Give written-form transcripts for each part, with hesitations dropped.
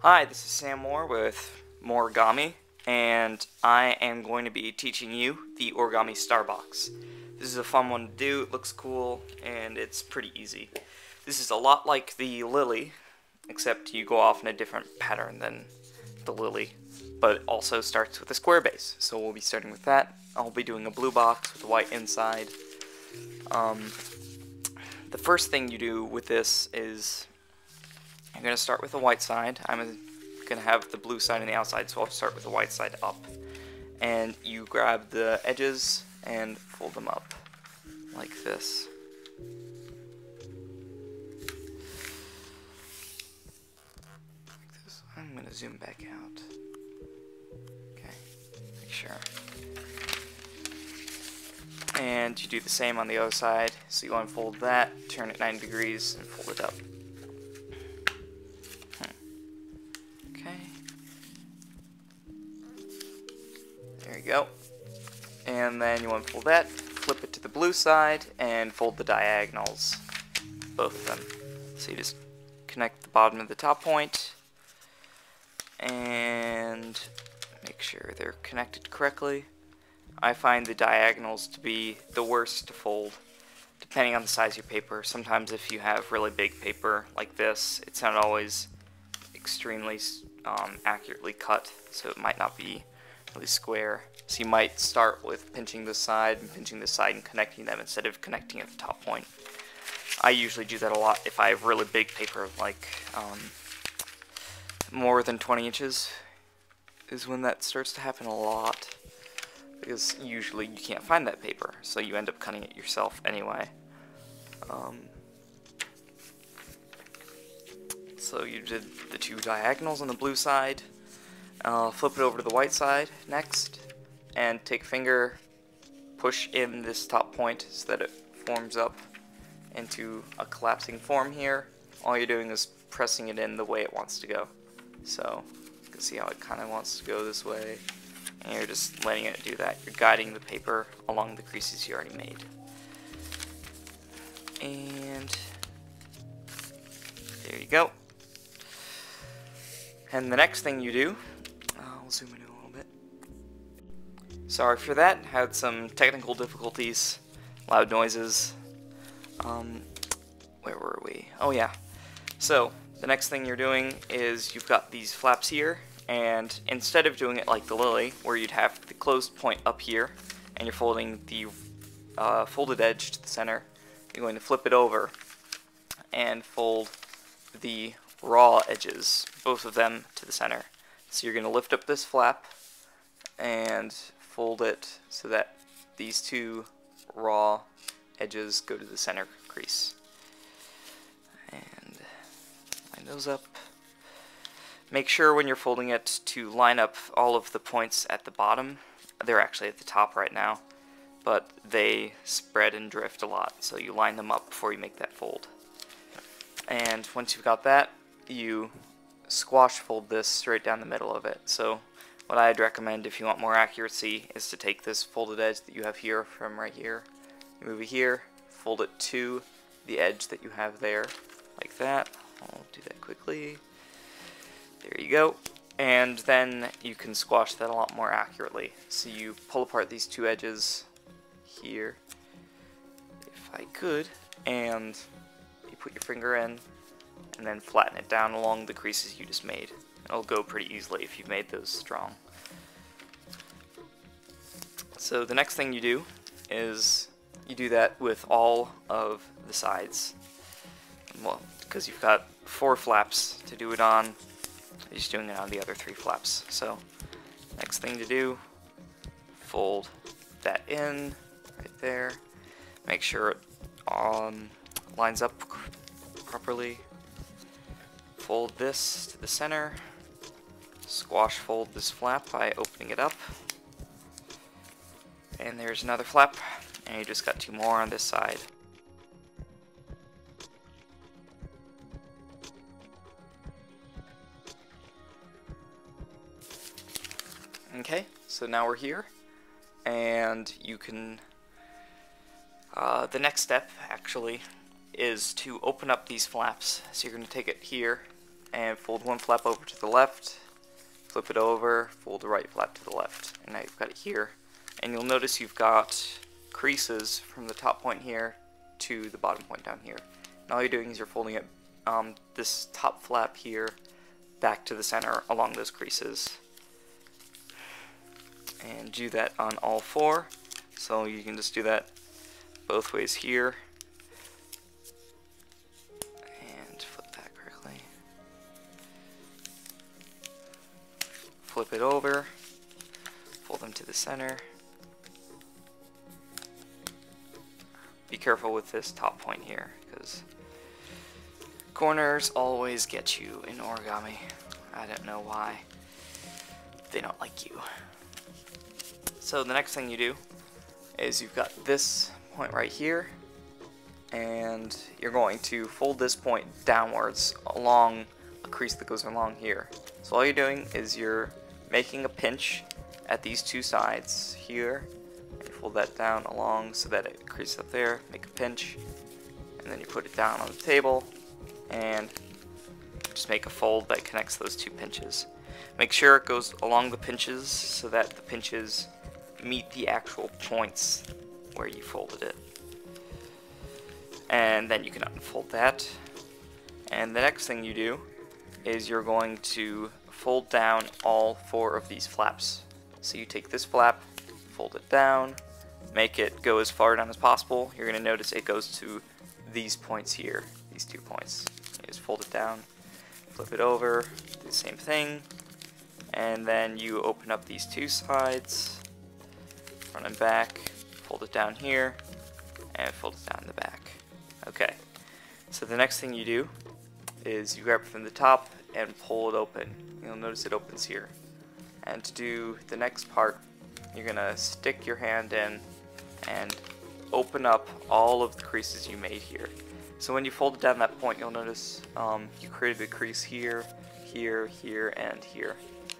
Hi, this is Sam Moore with Origami, and I am going to be teaching you the Origami Star Box. This is a fun one to do, it looks cool, and it's pretty easy. This is a lot like the lily, except you go off in a different pattern than the lily, but it also starts with a square base, so we'll be starting with that. I'll be doing a blue box with a white inside. The first thing you do with this is I'm going to start with the white side. I'm going to have the blue side on the outside, so I'll start with the white side up. And you grab the edges and fold them up like this. I'm going to zoom back out. Okay, make sure. And you do the same on the other side. So you unfold that, turn it 90 degrees, and fold it up. Okay. There you go. And then you unfold that, flip it to the blue side, and fold the diagonals, both of them. So you just connect the bottom of the top point, and make sure they're connected correctly. I find the diagonals to be the worst to fold, depending on the size of your paper. Sometimes if you have really big paper like this, it's not always extremely accurately cut, so it might not be really square. So you might start with pinching this side and pinching this side and connecting them instead of connecting at the top point. I usually do that a lot if I have really big paper, like more than 20 inches is when that starts to happen a lot, because usually you can't find that paper, so you end up cutting it yourself anyway. So you did the two diagonals on the blue side. Flip it over to the white side next, and take a finger, push in this top point so that it forms up into a collapsing form here. All you're doing is pressing it in the way it wants to go. So you can see how it kind of wants to go this way, and you're just letting it do that. You're guiding the paper along the creases you already made. And there you go. And the next thing you do, I'll zoom in a little bit. Sorry for that, had some technical difficulties, loud noises. Where were we? Oh yeah. So, the next thing you're doing is you've got these flaps here, and instead of doing it like the lily, where you'd have the closed point up here, and you're folding the folded edge to the center, you're going to flip it over and fold the raw edges, both of them, to the center. So you're going to lift up this flap and fold it so that these two raw edges go to the center crease. And line those up. Make sure when you're folding it to line up all of the points at the bottom. They're actually at the top right now, but they spread and drift a lot, so you line them up before you make that fold. And once you've got that, you squash fold this straight down the middle of it. So what I'd recommend if you want more accuracy is to take this folded edge that you have here from right here, you move it here, fold it to the edge that you have there, like that. I'll do that quickly. There you go. And then you can squash that a lot more accurately. So you pull apart these two edges here, if I could, and you put your finger in, and then flatten it down along the creases you just made. It'll go pretty easily if you've made those strong. So the next thing you do is you do that with all of the sides. Well, because you've got 4 flaps to do it on, you're just doing it on the other 3 flaps. So next thing to do, fold that in right there. Make sure it lines up properly. Fold this to the center, squash fold this flap by opening it up, and there's another flap, and you just got 2 more on this side. Okay, so now we're here, and you can, the next step actually is to open up these flaps. So you're going to take it here and fold one flap over to the left, flip it over, fold the right flap to the left, and now you've got it here. And you'll notice you've got creases from the top point here to the bottom point down here. And all you're doing is you're folding it, this top flap here back to the center along those creases. And do that on all four, so you can just do that both ways here. And flip that correctly. Flip it over, fold them to the center. Be careful with this top point here, because corners always get you in origami. I don't know why. They don't like you. So the next thing you do is you've got this point right here, and you're going to fold this point downwards along a crease that goes along here. So all you're doing is you're making a pinch at these two sides here, and you fold that down along so that it creases up there, make a pinch, and then you put it down on the table and just make a fold that connects those two pinches. Make sure it goes along the pinches so that the pinches meet the actual points where you folded it. And then you can unfold that. And the next thing you do is you're going to fold down all four of these flaps. So you take this flap, fold it down, make it go as far down as possible. You're going to notice it goes to these points here, these 2 points. You just fold it down, flip it over, do the same thing, and then you open up these two sides, front and back, fold it down here, and fold it down in the back. Okay, so the next thing you do is you grab it from the top and pull it open. You'll notice it opens here. And to do the next part, you're going to stick your hand in and open up all of the creases you made here. So when you fold it down that point, you'll notice you created a crease here, here, here, and here.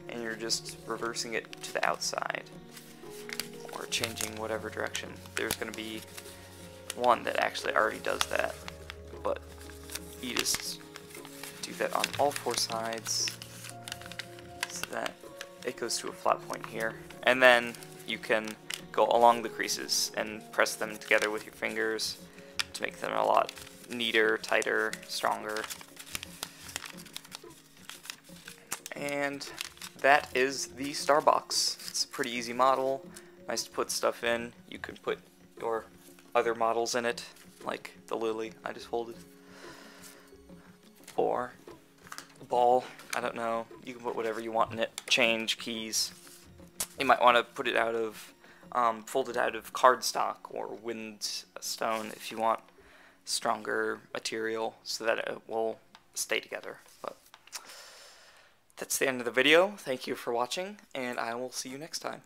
And you're just reversing it to the outside, or changing whatever direction. There's going to be one that actually already does that, but you just do that on all four sides so that it goes to a flat point here. And then you can go along the creases and press them together with your fingers to make them a lot neater, tighter, stronger. And that is the Star Box. It's a pretty easy model, nice to put stuff in. You can put your other models in it, like the lily I just folded, or a ball, I don't know. You can put whatever you want in it. Change, keys. You might want to put it out of, fold it out of cardstock or wind stone if you want stronger material so that it will stay together. But that's the end of the video. Thank you for watching, and I will see you next time.